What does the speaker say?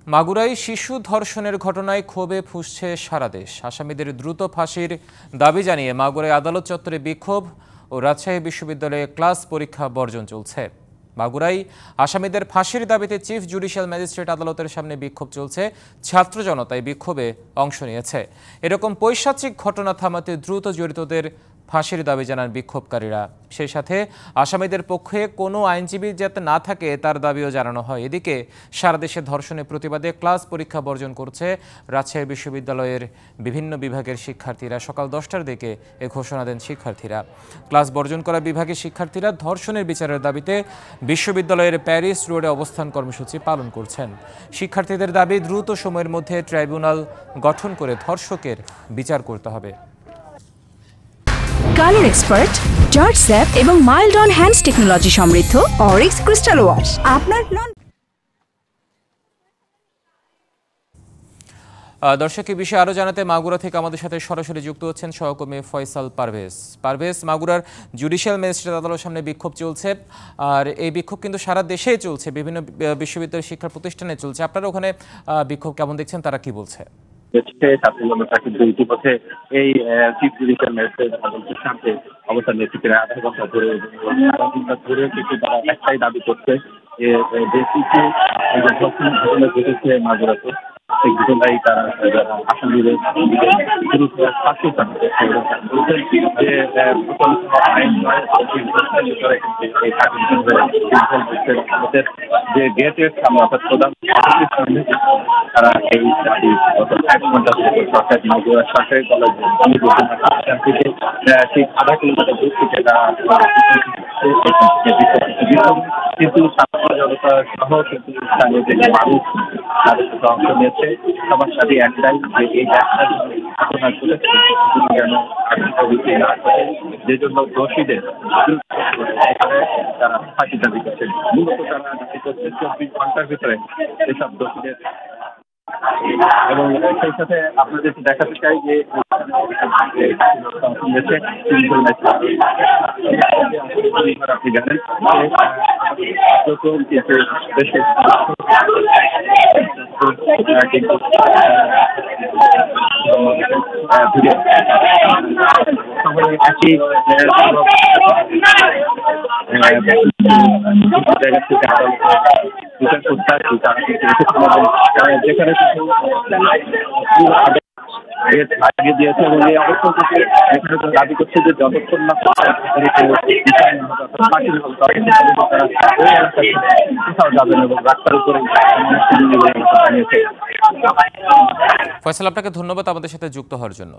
মাগুরায় শিশু ধর্ষণের ঘটনায় ক্ষোভে ফুঁসছে সারা দেশ। আসামিদের দ্রুত ফাঁসির দাবি জানিয়ে মাগুরায় আদালত চত্বরে বিক্ষোভ ও রাজশাহী বিশ্ববিদ্যালয়ে ক্লাস পরীক্ষা বর্জন চলছে। মাগুরায় আসামিদের ফাঁসির দাবিতে চিফ জুডিশিয়াল ম্যাজিস্ট্রেট আদালতের সামনে বিক্ষোভ চলছে। ছাত্র জনতায় বিক্ষোভে অংশ নিয়েছে। এরকম পৈশাচিক ঘটনা থামাতে দ্রুত জড়িতদের ফাঁসির দাবি জানান বিক্ষোভকারীরা। সেই সাথে আসামিদের পক্ষে কোনো আইনজীবী যাতে না থাকে তার দাবিও জানানো হয়। এদিকে সারা দেশে ধর্ষণের প্রতিবাদে ক্লাস পরীক্ষা বর্জন করছে রাজশাহী বিশ্ববিদ্যালয়ের বিভিন্ন বিভাগের শিক্ষার্থীরা। সকাল 10টার দিকে এ ঘোষণা দেন শিক্ষার্থীরা। ক্লাস বর্জন করা বিভাগের শিক্ষার্থীরা ধর্ষণের বিচারের দাবিতে বিশ্ববিদ্যালয়ের প্যারিস রোডে অবস্থান কর্মসূচি পালন করছেন। শিক্ষার্থীদের দাবি দ্রুত সময়ের মধ্যে ট্রাইব্যুনাল গঠন করে ধর্ষকের বিচার করতে হবে। কালার এক্সপার্ট, জর্জ স্যাপ এবং মাইল্ড অন হ্যান্ডস টেকনোলজি সমৃদ্ধ অরিক্স ক্রিস্টাল ওয়াশ আপনার দর্শক এই বিষয়ে আরও জানাতে মাগুরা থেকে আমাদের সাথে সরাসরি যুক্ত হচ্ছেন সহকর্মী ফয়সাল পারভেজ। মাগুরার জুডিশিয়াল ম্যাজিস্ট্রেট আদালতের সামনে বিক্ষোভ চলছে, আর এই বিক্ষোভ কিন্তু সারা দেশেই চলছে, বিভিন্ন বিশ্ববিদ্যালয় শিক্ষা প্রতিষ্ঠানে চলছে। আপনারা ওখানে বিক্ষোভ কেমন দেখছেন, তারা কি বলছে? ইতিমধ্যে এই চিফ জুডিশিয়াল ম্যাজিস্ট্রেট আদালতের সামনে অবস্থান নিয়েছে প্রায় আধা ঘন্টা ধরে। আধা ঘন্টা ধরে কিন্তু তারা একটাই দাবি করছে যে কিছু ঘটনা ঘটেছে মাগুরাতে, সেই ঘটনায় তারা আসামিদের ফাঁসির দাবি করছে। বলছেন যে আইন আমাদের যে গেটের সামনে অর্থাৎ প্রধান সামনে তারা এই দাবি গত 1 ঘন্টা ধরে সরকার মাগুরা সরকারি কলেজ থেকে ঠিক আধা কিলোমিটার দূর থেকে তারা কিন্তু ছাত্র জনতা সহ কিন্তু স্থানীয় যে মানুষ তাদের সাথে অংশ নিয়েছে। সবার সাথে একটাই যে এই ঘটনা ঘটেছে যেন না করে, যে জন্য দোষীদের তারা ফাঁসি দাবি করছে। মূলত তারা দাবি করছে 24 ঘন্টার ভিতরে এসব দোষীদের। এবং সেই সাথে আপনাদের দেখাতে চাই যে আপনি জানেন কিন্তু একই জায়গা থেকে বিচার করতে আসছি, তারা কিন্তু যেখানে লাগিয়ে দিয়েছে এবং এই অবস্থা থেকে এখানে দাবি করছে যে যতক্ষণ না কোথাও যাবেন এবং রাস্তার উপরে ফয়সাল, আপনাকে ধন্যবাদ আমাদের সাথে যুক্ত হওয়ার জন্য।